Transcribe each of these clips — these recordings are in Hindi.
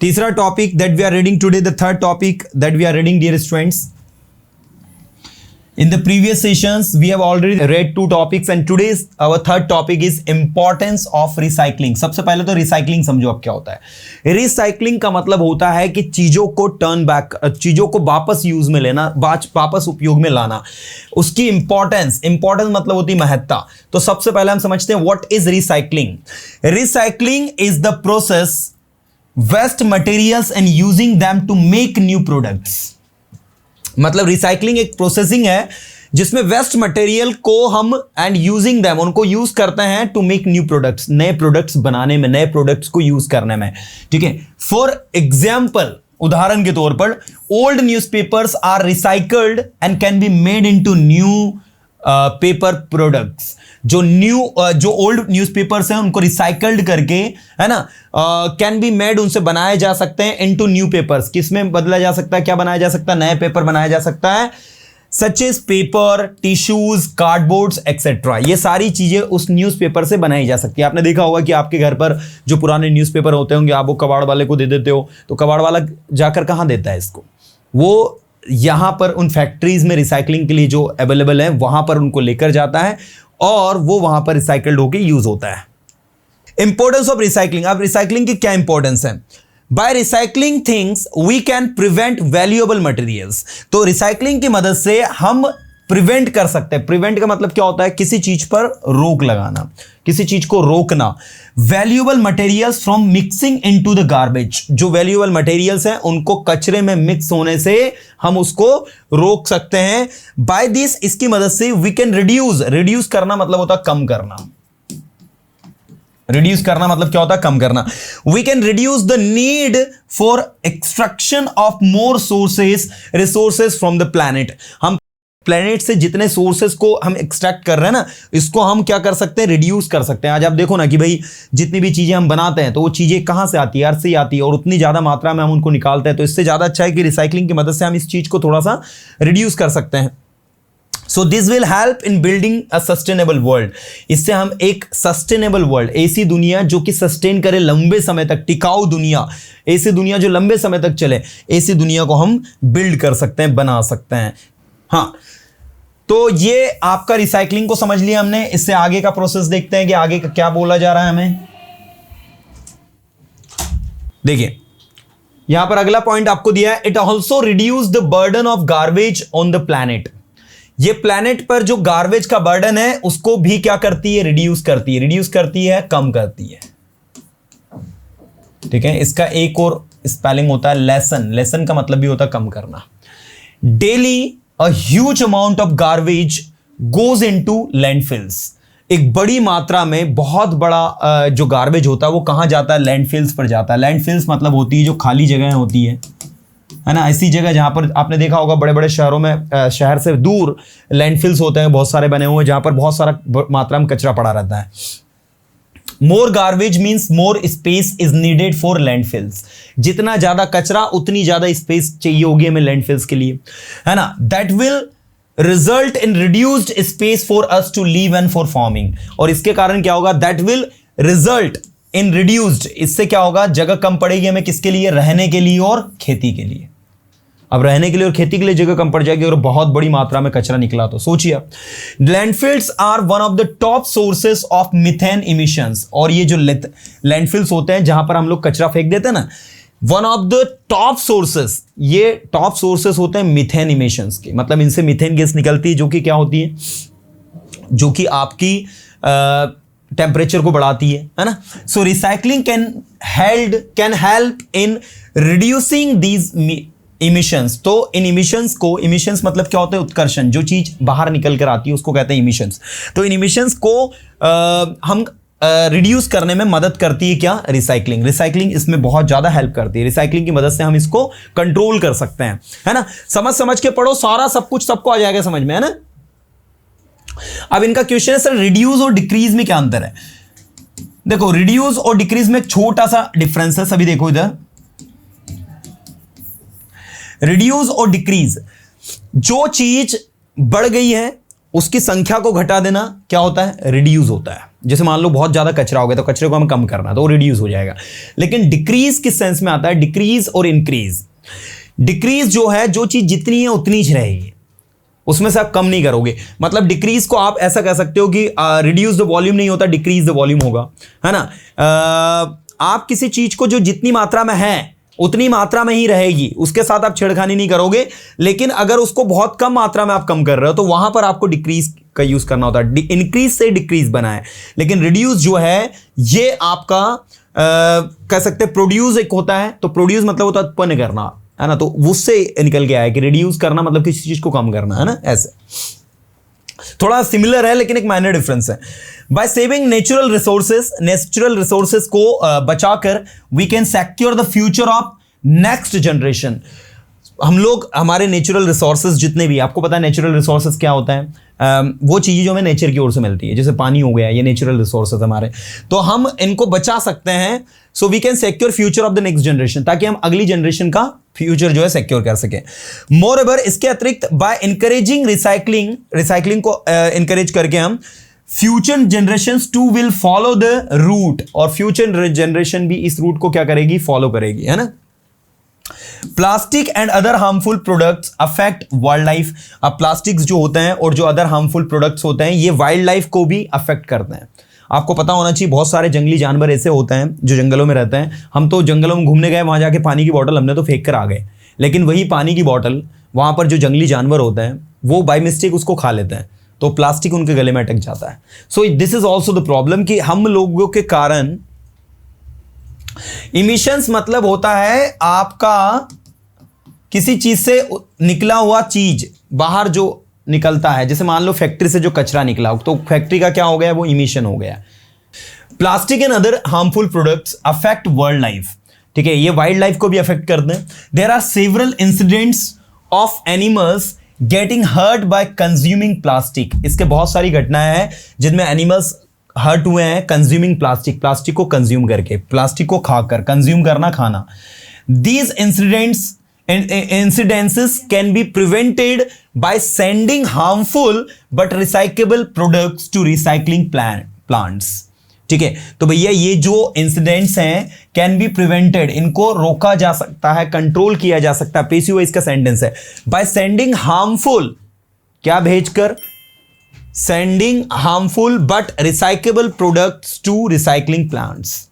तीसरा topic that we are reading today, the third topic that we are reading dear students. In the previous sessions, we have already read 2 topics and today's our third topic is importance of recycling. सबसे पहले तो recycling समझो अब क्या होता है. Recycling का मतलब होता है कि चीज़ों को turn back, चीज़ों को वापस यूज में लेना, वापस उपयोग में लाना. उसकी importance मतलब होती है महत्ता. तो सबसे पहले हम समझते हैं what is recycling. Recycling is the process waste materials and using them to make new products. मतलब रिसाइकलिंग एक प्रोसेसिंग है जिसमें वेस्ट मटेरियल को हम एंड यूजिंग देम उनको यूज करते हैं टू मेक न्यू प्रोडक्ट्स, नए प्रोडक्ट्स बनाने में, नए प्रोडक्ट्स को यूज करने में. ठीक है. फॉर एग्जाम्पल, उदाहरण के तौर पर, old newspapers are recycled and can be made into new paper products. जो ओल्ड न्यूज़पेपर्स हैं उनको रिसाइकल्ड करके, है ना, कैन बी मेड, उनसे बनाए जा सकते हैं इनटू न्यू पेपर्स. किसमें बदला जा सकता है, क्या बनाया जा सकता है, नए पेपर बनाया जा सकता है, such as paper, tissues, cardboards etcetera. ये सारी चीजें उस न्यूज़पेपर से बनाई जा सकती है. आपने देखा होगा कि आपके घर पर जो पुराने न्यूज़पेपर होते होंगे, आप वो कबाड़ वाले को दे देते हो, तो कबाड़ वाला जाकर कहाँ देता है इसको, वो यहां पर उन फैक्ट्रीज में रिसाइकलिंग के लिए जो अवेलेबल है वहां पर उनको लेकर जाता है और वो वहां पर रिसाइकल्ड होकर यूज होता है. Importance of recycling. अब रिसाइकलिंग की क्या इंपॉर्टेंस है? By recycling things we can prevent valuable materials. तो रिसाइकलिंग की मदद से हम प्रिवेंट कर सकते हैं. प्रिवेंट का मतलब क्या होता है? किसी चीज पर रोक लगाना, किसी चीज को रोकना. Valuable materials from mixing into the garbage. जो वैल्यूएबल मटेरियल्स हैं उनको कचरे में मिक्स होने से हम उसको रोक सकते हैं. बाय दिस, इसकी मदद से वी कैन रिड्यूस करना मतलब होता है कम करना. रिड्यूस करना मतलब क्या होता है? कम करना. We can reduce the need for extraction of more resources from the planet. हम प्लैनेट से जितने सोर्सेस को हम एक्सट्रैक्ट कर रहे हैं ना, इसको हम क्या कर सकते हैं? रिड्यूस कर सकते हैं. आज आप देखो ना कि भाई जितनी भी चीजें हम बनाते हैं तो वो चीजें कहां से आती है? अर्थ से ही आती है, और उतनी ज्यादा मात्रा में हम उनको निकालते हैं. तो इससे ज्यादा अच्छा है कि रिसाइकलिंग की मदद से हम इस चीज को थोड़ा सा रिड्यूस कर सकते हैं. So this will help in building a sustainable world. इससे हम एक सस्टेनेबल वर्ल्ड, ऐसी दुनिया जो कि सस्टेन करे लंबे समय तक, टिकाऊ दुनिया, ऐसी दुनिया जो लंबे समय तक चले, ऐसी दुनिया को हम बिल्ड कर सकते हैं, बना सकते हैं. हाँ, तो ये आपका रिसाइकलिंग को समझ लिया हमने. इससे आगे का प्रोसेस देखते हैं कि आगे का क्या बोला जा रहा है हमें. देखिए यहां पर अगला पॉइंट आपको दिया है, it also reduce the burden of garbage on the planet. ये प्लैनेट पर जो गार्बेज का बर्डन है उसको भी क्या करती है? रिड्यूस करती है. रिड्यूस करती है, कम करती है. ठीक है. इसका एक और स्पेलिंग होता है लेसन. लेसन का मतलब भी होता है कम करना. Daily a huge amount of garbage goes into landfills. एक बड़ी मात्रा में बहुत बड़ा जो गार्बेज होता है वो कहां जाता है? लैंडफिल्स पर जाता है. लैंडफिल्स मतलब होती है जो खाली जगह होती है ना, ऐसी जगह जहां पर आपने देखा होगा बड़े बड़े शहरों में, शहर से दूर लैंडफिल्स होते हैं, बहुत सारे बने हुए, जहां पर बहुत सारा मात्रा में कचरा पड़ा रहता है. More garbage means more space is needed for landfills. जितना ज्यादा कचरा उतनी ज्यादा स्पेस चाहिए होगी हमें लैंडफिल्स के लिए, है ना. That will result in reduced space for us to live and for farming. और इसके कारण क्या होगा? That will result in reduced, इससे क्या होगा? जगह कम पड़ेगी हमें किसके लिए? रहने के लिए और खेती के लिए. अब रहने के लिए और खेती के लिए जगह कम पड़ जाएगी और बहुत बड़ी मात्रा में कचरा निकला तो सोचिए. Landfills are one of the top sources of methane emissions. और ये जो लैंडफिल्स होते हैं जहां पर हम लोग कचरा फेंक देते हैं ना, one of the top sources, ये टॉप सोर्सेस होते हैं मीथेन इमिशंस के. मतलब इनसे मीथेन गैस निकलती है जो कि क्या होती है? जो कि आपकी टेम्परेचर को बढ़ाती है ना. So recycling can help in reducing these emissions. तो इन इमिशंस मतलब क्या होता है? उत्कर्षण. जो चीज बाहर निकल कर आती है उसको कहते हैं इमिशंस. तो इन इमिशंस को हम रिड्यूस करने में मदद करती है क्या? रिसाइकलिंग. रिसाइकलिंग इसमें बहुत ज्यादा हेल्प करती है. रिसाइकलिंग की मदद से हम इसको कंट्रोल कर सकते हैं, है ना. समझ के पढ़ो, सारा सब कुछ सबको आ जाएगा समझ में, है ना. अब इनका क्वेश्चन है सर रिड्यूस और डिक्रीज में क्या अंतर है? देखो रिड्यूस और डिक्रीज में एक छोटा सा डिफरेंस है. सभी देखो इधर, रिड्यूस और डिक्रीज, जो चीज बढ़ गई है उसकी संख्या को घटा देना क्या होता है, रिड्यूस होता है। जैसे मान लो बहुत ज्यादा कचरा हो गया तो कचरे को हमें कम करना है तो वो रिड्यूस हो जाएगा। लेकिन डिक्रीज किस सेंस में आता है, डिक्रीज और इंक्रीज। डिक्रीज जो है, जो चीज जितनी है उतनी ही रहेगी, उसमें से आप कम नहीं करोगे। मतलब डिक्रीज को आप ऐसा कह सकते हो कि रिड्यूस द वॉल्यूम नहीं होता, डिक्रीज द वॉल्यूम होगा, है ना। आप किसी चीज को जो जितनी मात्रा में है उतनी मात्रा में ही रहेगी, उसके साथ आप छेड़खानी नहीं करोगे। लेकिन अगर उसको बहुत कम मात्रा में आप कम कर रहे हो तो वहां पर आपको डिक्रीज का यूज करना होता है। इंक्रीज से डिक्रीज बना है, लेकिन रिड्यूस जो है ये आपका कह सकते हैं प्रोड्यूस एक होता है। तो प्रोड्यूस मतलब होता है उत्पन्न करना, है ना। तो उससे निकल के आया कि रिड्यूस करना मतलब किसी चीज को कम करना, है ना। ऐसे थोड़ा सिमिलर है लेकिन एक माइनर डिफरेंस है। बाय सेविंग नेचुरल रिसोर्सेस को बचाकर we can secure the future of next generation. हम लोग हमारे नेचुरल रिसोर्सेज जितने भी, आपको पता है नेचुरल रिसोर्सेज क्या होता है, वो चीज़ें जो हमें नेचर की ओर से मिलती है, जैसे पानी हो गया, ये नेचुरल रिसोर्सेज हमारे, तो हम इनको बचा सकते हैं। So we can secure future of the next generation, ताकि हम अगली जनरेशन का फ्यूचर जो है सिक्योर कर सकें। मोर एवर इसके अतिरिक्त बाय इनकरेजिंग रिसाइकलिंग को इनकरेज करके हम future generations to will follow the route, और फ्यूचर जनरेशन भी इस रूट को क्या करेगी, फॉलो करेगी, है ना। Plastic and other harmful products affect wild life. अब प्लास्टिक्स जो होते हैं और जो अदर हार्मफुल प्रोडक्ट्स होते हैं ये वाइल्ड लाइफ को भी अफेक्ट करते हैं। आपको पता होना चाहिए बहुत सारे जंगली जानवर ऐसे होते हैं जो जंगलों में रहते हैं। हम तो जंगलों में घूमने गए, वहां जाके पानी की बोतल हमने तो फेंक कर आ गए, लेकिन वही पानी की बोतल वहां पर जो जंगली जानवर होते हैं वो बाय मिस्टेक उसको खा लेते हैं, तो प्लास्टिक उनके गले में अटक जाता है। So this is also the problem कि हम लोगों के कारण इमिशंस मतलब होता है आपका किसी चीज से निकला हुआ चीज बाहर जो निकलता है। जैसे मान लो फैक्ट्री से जो कचरा निकला तो फैक्ट्री का क्या हो गया, वो इमिशन हो गया। Plastic and other harmful products affect world life, ठीक है, ये वाइल्ड लाइफ को भी अफेक्ट करते हैं। There are several incidents of animals getting hurt by consuming plastic. इसके बहुत सारी घटनाएं हैं जिनमें एनिमल्स हर्ट हुए हैं कंज्यूमिंग प्लास्टिक को कंज्यूम करके, प्लास्टिक को खाकर, कंज्यूम करना, खाना। These incidences can be prevented by sending harmful but recyclable products to recycling plants। ठीक है, तो भैया ये जो इंसिडेंट्स हैं कैन बी प्रिवेंटेड, इनको रोका जा सकता है, कंट्रोल किया जा सकता है। पैसिव वॉइस का सेंटेंस है, बाय सेंडिंग हार्मफुल, क्या भेजकर, sending harmful but recyclable products to recycling plants.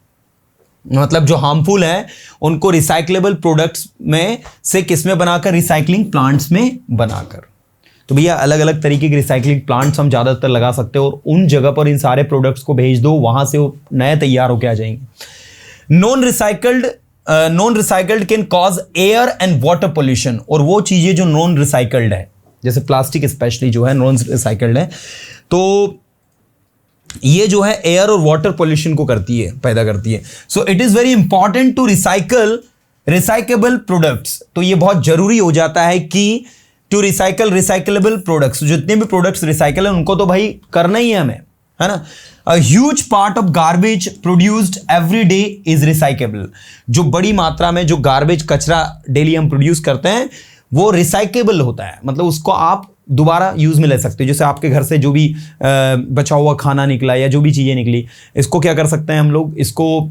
मतलब जो हार्मफुल है उनको रिसाइक्लेबल प्रोडक्ट्स में से किसमें बनाकर, रिसाइकलिंग प्लांट्स में बनाकर। तो भैया अलग अलग तरीके के रिसाइकलिंग प्लांट्स हम ज़्यादातर लगा सकते हो और उन जगह पर इन सारे प्रोडक्ट्स को भेज दो, वहां से वो नए तैयार होकर आ जाएंगे। Non recycled can cause air and water pollution, और वो चीज़ें जो नॉन रिसाइकल्ड है, जैसे प्लास्टिक स्पेशली जो है नॉन रिसाइकल्ड है, तो ये जो है एयर और वाटर पोल्यूशन को पैदा करती है। So it is very important to recyclable products. तो ये बहुत जरूरी हो जाता है कि टू रिसाइकेलेबल प्रोडक्ट्स, जितने भी प्रोडक्ट्स रिसाइकल है उनको तो भाई करना ही है हमें, है ना। A huge part of garbage produced every day is recyclable. जो बड़ी मात्रा में जो गार्बेज कचरा डेली हम प्रोड्यूस करते हैं वो रिसाइकेबल होता है, मतलब उसको आप दोबारा यूज में ले सकते हो। जैसे आपके घर से जो भी बचा हुआ खाना निकला या जो भी चीज़ें निकली, इसको क्या कर सकते हैं हम लोग, इसको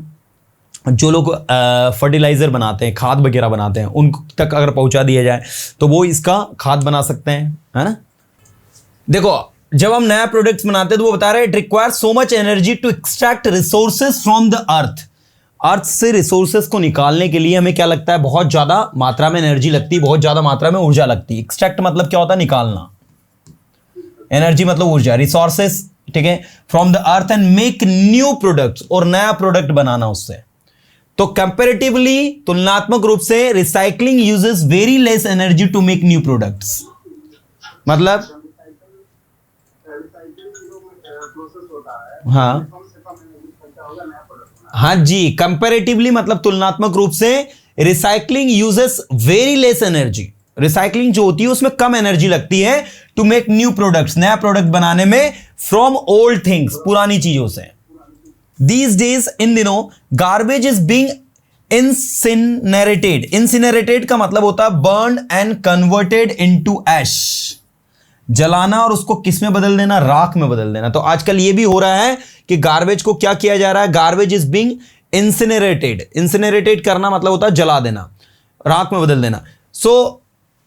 जो लोग फर्टिलाइजर बनाते हैं, खाद वगैरह बनाते हैं, उन तक अगर पहुंचा दिया जाए तो वो इसका खाद बना सकते हैं, है ना। देखो जब हम नया प्रोडक्ट्स बनाते हैं तो वो बता रहे हैं it requires so much energy to extract resources from the earth से रिसोर्सेज को निकालने के लिए हमें क्या लगता है, बहुत ज्यादा मात्रा में एनर्जी लगती है, बहुत ज्यादा मात्रा में ऊर्जा लगती है। एक्सट्रैक्ट मतलब क्या होता है, निकालना, एनर्जी मतलब ऊर्जा, रिसोर्सेज, ठीक है, from the earth and make new products, और नया प्रोडक्ट बनाना उससे। तो कंपैरेटिवली, तुलनात्मक रूप से recycling uses very less energy to make new products. मतलब हाँ जी, कंपैरेटिवली मतलब तुलनात्मक रूप से recycling uses very less energy. Recycling जो होती है उसमें कम एनर्जी लगती है टू मेक न्यू प्रोडक्ट्स, नया प्रोडक्ट बनाने में, फ्रॉम ओल्ड थिंग्स, पुरानी चीजों से। दीज डेज, इन दिनों, गार्बेज इज बीइंग इंसिनरेटेड। इंसिनरेटेड का मतलब होता है बर्न एंड कन्वर्टेड इनटू एश। जलाना और उसको किस में बदल देना, राख में बदल देना। तो आजकल ये भी हो रहा है कि गार्बेज को क्या किया जा रहा है, गार्बेज इज बीइंग इंसिनरेटेड। इंसिनरेटेड करना मतलब होता है जला देना, राख में बदल देना। So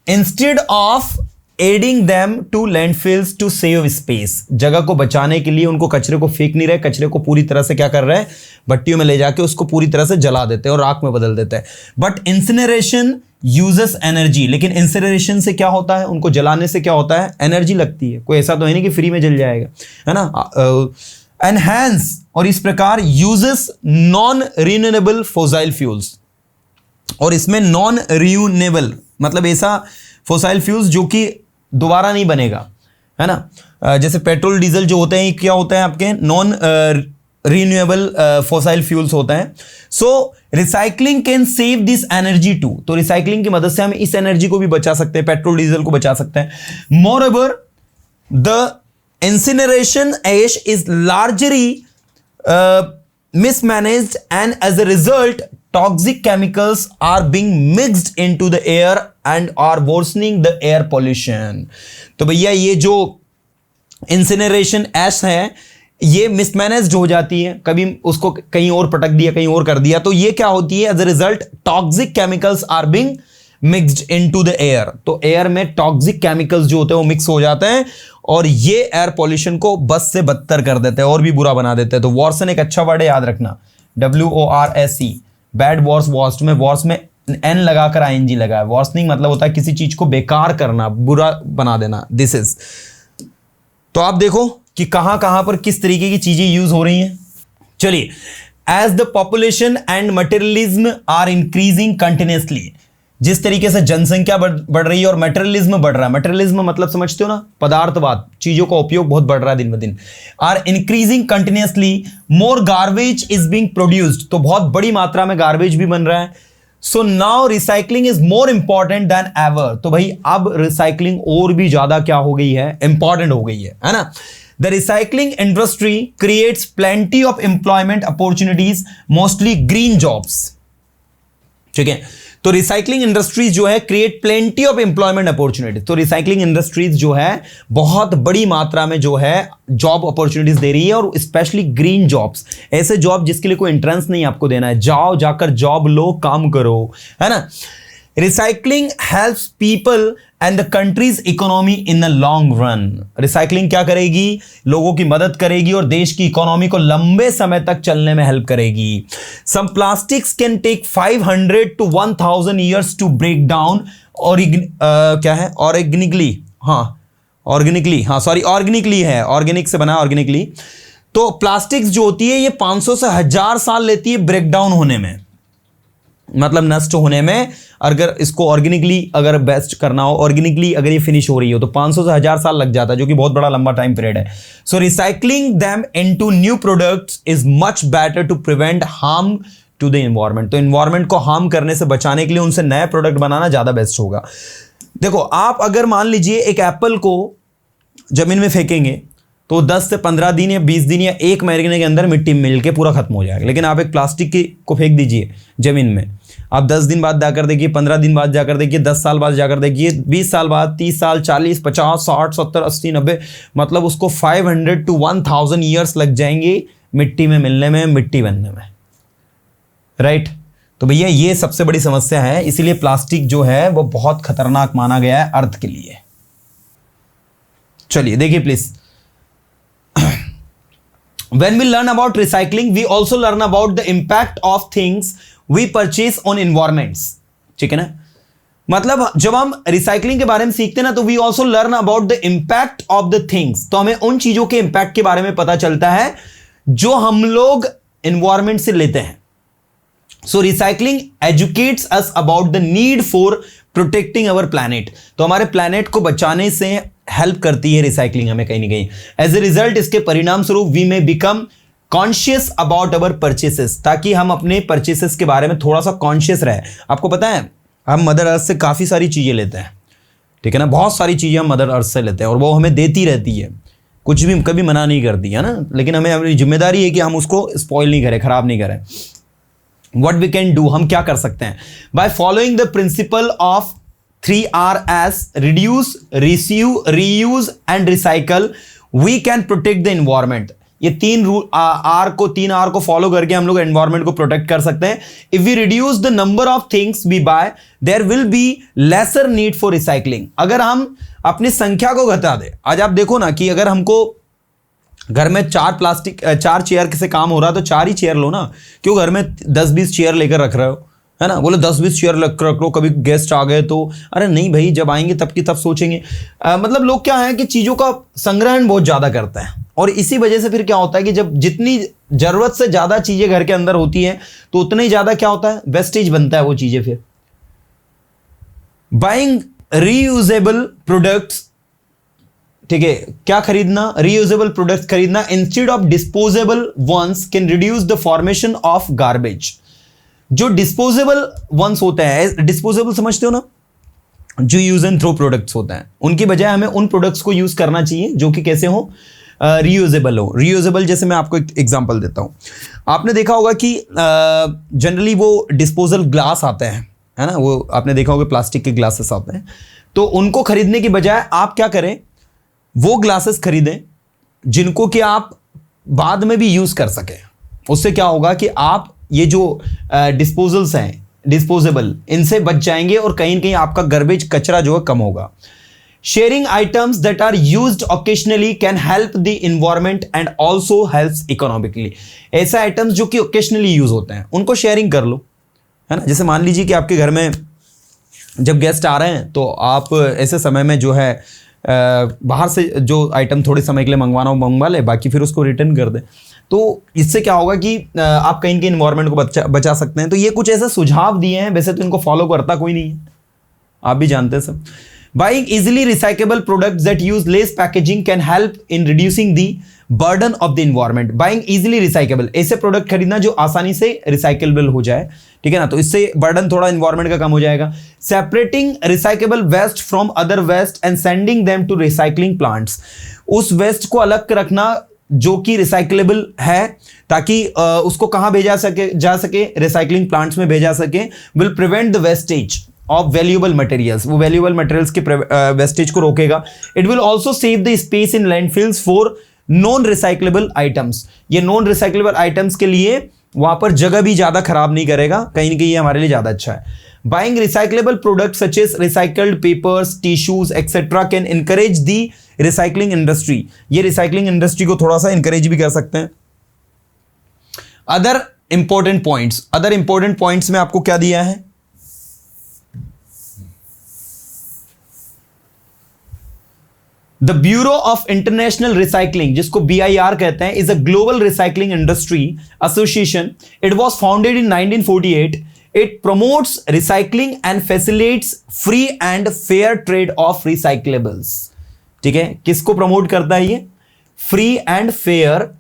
instead of adding them to landfills to save space, जगह को बचाने के लिए उनको कचरे को फेंक नहीं रहे, कचरे को पूरी तरह से क्या कर रहे हैं, भट्टियों में ले जाके उसको पूरी तरह से जला देते हैं और राख में बदल देते हैं। बट इंसिनरेशन यूजेस एनर्जी, लेकिन इंसिनरेशन से क्या होता है, उनको जलाने से क्या होता है, एनर्जी लगती है। कोई ऐसा तो है नहीं कि फ्री में जल जाएगा, है ना। एनहांस, और इस प्रकार uses non renewable fossil fuels, और इसमें नॉन रिन्यूएबल मतलब ऐसा फोसाइल फ्यूल्स जो कि दोबारा नहीं बनेगा, है ना। जैसे पेट्रोल डीजल जो होते हैं क्या होते हैं आपके, नॉन रिन्यूएबल फोसाइल फ्यूल्स होते हैं। So recycling can save this energy too, तो रिसाइकलिंग की मदद से हम इस एनर्जी को भी बचा सकते हैं, पेट्रोल डीजल को बचा सकते हैं। Moreover the incineration ash is largely mismanaged, and as a result toxic chemicals are being mixed into the air and are worsening the air pollution। तो भैया ये जो इंसिनरेशन एश है ये मिसमैनेज्ड हो जाती है, कभी उसको कहीं और पटक दिया, कहीं और कर दिया, तो ये क्या होती है, as a result toxic chemicals are being mixed into the air. तो एयर में टॉक्सिक केमिकल्स जो होते हैं वो मिक्स हो जाते हैं और ये एयर पॉल्यूशन को बस से बदतर कर देते हैं और भी बुरा बना देते हैं। तो वॉर्सन एक अच्छा वर्ड है, याद रखना, WORSE, बैड वॉर्स, वॉर्स्ट में वॉर्स में एन लगाकर ING लगा है। वॉर्सनिंग मतलब होता है किसी चीज को बेकार करना, बुरा बना देना, दिस इज। तो आप देखो कि कहां कहां पर किस तरीके की चीजें यूज हो रही हैं। चलिए, as the population and materialism are increasing continuously, जिस तरीके से जनसंख्या बढ़ रही है और मटेरियलिज्म बढ़ रहा है, मटेरियलिज्म मतलब समझते हो ना, पदार्थवाद, चीजों का उपयोग बहुत बढ़ रहा है दिन ब दिन, are increasing continuously, more garbage is being produced, तो बहुत बड़ी मात्रा में गार्बेज भी बन रहा है। So now recycling is more important then ever, तो भाई अब रिसाइकलिंग और भी ज्यादा क्या हो गई है, इंपॉर्टेंट हो गई है ना। The recycling industry creates plenty of employment opportunities, mostly green jobs। ठीक है, तो रिसाइकलिंग इंडस्ट्रीज जो है create plenty of employment opportunities, तो रिसाइकलिंग इंडस्ट्रीज जो है बहुत बड़ी मात्रा में जो है जॉब अपॉर्चुनिटीज दे रही है, और स्पेशली ग्रीन जॉब्स, ऐसे जॉब जिसके लिए कोई एंट्रेंस नहीं आपको देना है, जाओ जाकर जॉब लो, काम करो, है ना। Recycling helps people and the countries economy in the long run, recycling क्या करेगी, लोगों की मदद करेगी और देश की इकोनॉमी को लंबे समय तक चलने में हेल्प करेगी। Some plastics can take 500 to 1000 years to break down, और क्या है, ऑर्गेनिकली, ऑर्गेनिकली है, ऑर्गेनिक से बना ऑर्गेनिकली। तो प्लास्टिक्स जो होती है ये 500 से 1000 साल लेती है ब्रेक डाउन होने में, मतलब नष्ट होने में। अगर इसको ऑर्गेनिकली अगर बेस्ट करना हो, ऑर्गेनिकली अगर ये फिनिश हो रही हो, तो 500 से 1000 साल लग जाता है, जो कि बहुत बड़ा लंबा टाइम पीरियड है। So recycling them into new products is much better to prevent harm to the environment, तो एनवायरनमेंट को हार्म करने से बचाने के लिए उनसे नए प्रोडक्ट बनाना ज्यादा बेस्ट होगा। देखो, आप अगर मान लीजिए एक एप्पल को जमीन में फेंकेंगे तो 10 से 15 दिन या 20 दिन या 1 महीने के अंदर मिट्टी मिल के पूरा खत्म हो जाएगा। लेकिन आप एक प्लास्टिक को फेंक दीजिए जमीन में, आप 10 दिन बाद जाकर देखिए, 15 दिन बाद जाकर देखिए, 10 साल बाद जाकर देखिए, 20 साल बाद, 30 साल, 40, 50, 60, 70, 80, 90, मतलब उसको 500 to 1000 ईयर्स लग जाएंगे मिट्टी में मिलने में, मिट्टी बनने में, राइट। तो भैया ये सबसे बड़ी समस्या है, इसीलिए प्लास्टिक जो है वो बहुत खतरनाक माना गया है अर्थ के लिए। चलिए देखिए please, when we learn about recycling we also learn about the impact of things we purchase on environments, ठीक है ना। मतलब जब हम रिसाइकलिंग के बारे में सीखते हैं ना, तो we also learn about the impact of the things, तो हमें उन चीजों के इंपैक्ट के बारे में पता चलता है जो हम लोग एनवायरमेंट से लेते हैं। So recycling educates us about the need for protecting our planet, तो हमारे प्लैनेट को बचाने से हेल्प करती है रिसाइकलिंग हमें कहीं ना कहीं। एज ए रिजल्ट, इसके परिणाम स्वरूप we may become conscious about our purchases, ताकि हम अपने परचेसेस के बारे में थोड़ा सा कॉन्शियस रहे। आपको पता है हम मदर अर्थ से काफ़ी सारी चीज़ें लेते हैं, ठीक है ना, बहुत सारी चीज़ें हम मदर अर्थ से लेते हैं और वो हमें देती रहती है, कुछ भी कभी मना नहीं करती है ना। लेकिन हमें अपनी जिम्मेदारी है कि हम उसको स्पॉइल नहीं करें, खराब नहीं करें। व्हाट वी कैन डू, हम क्या कर सकते हैं, by following the principle of 3Rs, reduce, reuse, reuse and recycle, we can protect the environment. ये तीन आर को फॉलो करके हम लोग एनवायरमेंट को प्रोटेक्ट कर सकते हैं. If we reduce the number of things we buy, there will be lesser need for recycling. अगर हम अपनी संख्या को घटा दें, आज आप देखो ना कि अगर हमको घर में चार चेयर से काम हो रहा है तो 4 ही चेयर लो ना. क्यों घर में 10-20 चेयर लेकर रख रहे हो, है ना? बोले 10-20 चेयर रख लो, कभी गेस्ट आ गए तो. अरे नहीं भाई, जब आएंगे तब की तब सोचेंगे. मतलब लोग क्या है कि चीज़ों का संग्रहण बहुत ज़्यादा करते हैं, और इसी वजह से फिर क्या होता है कि जब जितनी ज़रूरत से ज़्यादा चीज़ें घर के अंदर होती हैं तो उतना ही ज़्यादा क्या होता है, वेस्टेज बनता है वो चीज़ें. फिर बाइंग रीयूजेबल प्रोडक्ट्स, ठीक है, क्या खरीदना, रीयूजेबल प्रोडक्ट्स खरीदना instead of disposable ones can reduce the formation of garbage. जो डिस्पोजेबल वंस होते हैं, डिस्पोजेबल समझते हो ना, जो यूज एंड थ्रो प्रोडक्ट्स होते हैं, उनकी बजाय हमें उन प्रोडक्ट्स को यूज करना चाहिए जो कि कैसे हो, रीयूजेबल हो. रीयूजेबल जैसे मैं आपको एक एग्जांपल देता हूं. आपने देखा होगा कि जनरली वो डिस्पोजल ग्लास आते हैं, है ना, वो आपने देखा होगा प्लास्टिक के ग्लासेस आते हैं. तो उनको खरीदने की बजाय आप क्या करें, वो ग्लासेस खरीदें जिनको कि आप बाद में भी यूज कर सकें. उससे क्या होगा कि आप ये जो डिस्पोजल्स हैं, डिस्पोजेबल, इनसे बच जाएंगे और कहीं ना कहीं आपका गार्बेज, कचरा जो है कम होगा. Sharing items that are used occasionally can help the environment and also helps economically. ऐसे आइटम्स जो कि ओकेशनली यूज होते हैं उनको शेयरिंग कर लो, है ना. जैसे मान लीजिए कि आपके घर में जब गेस्ट आ रहे हैं तो आप ऐसे समय में जो है बाहर से जो आइटम थोड़े समय के लिए मंगवाना हो मंगवा ले, बाकी फिर उसको रिटर्न कर दें. तो इससे क्या होगा कि आप कहीं के इन्वायरमेंट को बचा सकते हैं. तो ये कुछ ऐसे सुझाव दिए हैं, वैसे तो इनको फॉलो करता कोई नहीं है, आप भी जानते हैं सब. Buying easily recyclable products that use less packaging can help in reducing the burden of the environment. Buying easily recyclable, ऐसे प्रोडक्ट खरीदना जो आसानी से रिसाइकेबल हो जाए, ठीक है ना. तो इससे बर्डन थोड़ा इन्वायरमेंट का कम हो जाएगा. Separating recyclable waste from other waste and sending them to recycling plants. उस वेस्ट को अलग रखना जो कि रिसाइकलेबल है, ताकि उसको कहां भेजा जा सके, रिसाइकलिंग प्लांट्स में भेजा सके. Will prevent the wastage of valuable materials, वो वैल्यूएबल मटेरियल्स के वेस्टेज को रोकेगा. It will also save the space in landfills for non recyclable items. ये नॉन रिसाइकलेबल आइटम्स के लिए वहां पर जगह भी ज्यादा खराब नहीं करेगा, कहीं ना कहीं ये हमारे लिए ज्यादा अच्छा है. Buying recyclable products such as recycled papers, tissues etcetera can encourage the recycling industry. ये रिसाइकलिंग इंडस्ट्री को थोड़ा सा इंकरेज भी कर सकते हैं. अदर इंपॉर्टेंट पॉइंट्स में आपको क्या दिया है, the Bureau of International Recycling, जिसको BIR कहते हैं, is a global recycling industry association. It was founded in 1948. It promotes recycling and facilitates free and fair trade of recyclables. ठीक है, किसको प्रमोट करता है ये, free and fair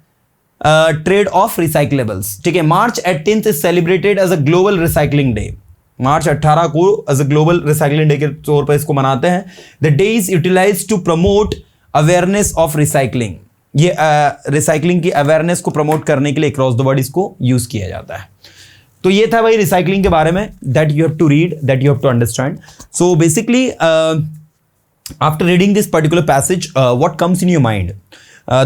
trade of recyclables. ठीक है. March 18 is celebrated as a global recycling day. March 18 को as a global recycling day के तौर पर इसको मनाते हैं. The day is utilized to promote awareness of recycling. ये रिसाइकलिंग की अवेयरनेस को प्रमोट करने के लिए अक्रॉस द वर्ल्ड इसको यूज किया जाता है. तो ये था भाई रिसाइकलिंग के बारे में, that you have to read, that you have to understand. So basically after reading this particular passage, what comes in your mind?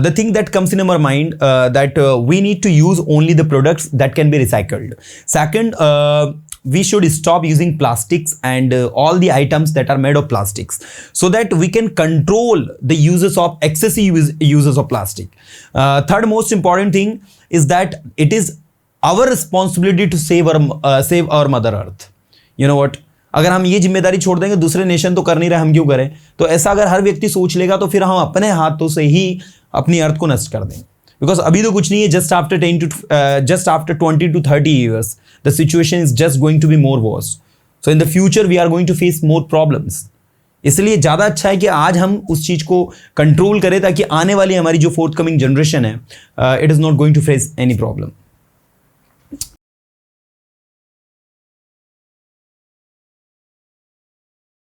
The thing that comes in our mind that we need to use only the products that can be recycled. Second, we should stop using plastics and all the items that are made of plastics, so that we can control the uses of excessive uses of plastic. Third most important thing is that it is our responsibility to save our mother earth. You know what? अगर हम ये जिम्मेदारी छोड़ देंगे, दूसरे नेशन तो कर नहीं रहे, हम क्यों करें. तो ऐसा अगर हर व्यक्ति सोच लेगा तो फिर हम अपने हाथों से ही अपनी अर्थ को नष्ट कर देंगे. बिकॉज अभी तो कुछ नहीं है, just after 20 to 30 years the situation is just going to be more worse. So in the future we are going to face more problems. इसलिए ज़्यादा अच्छा है कि आज हम उस चीज़ को कंट्रोल करें, ताकि आने वाली हमारी जो फोर्थ कमिंग जनरेशन है, it is not going to face any problem.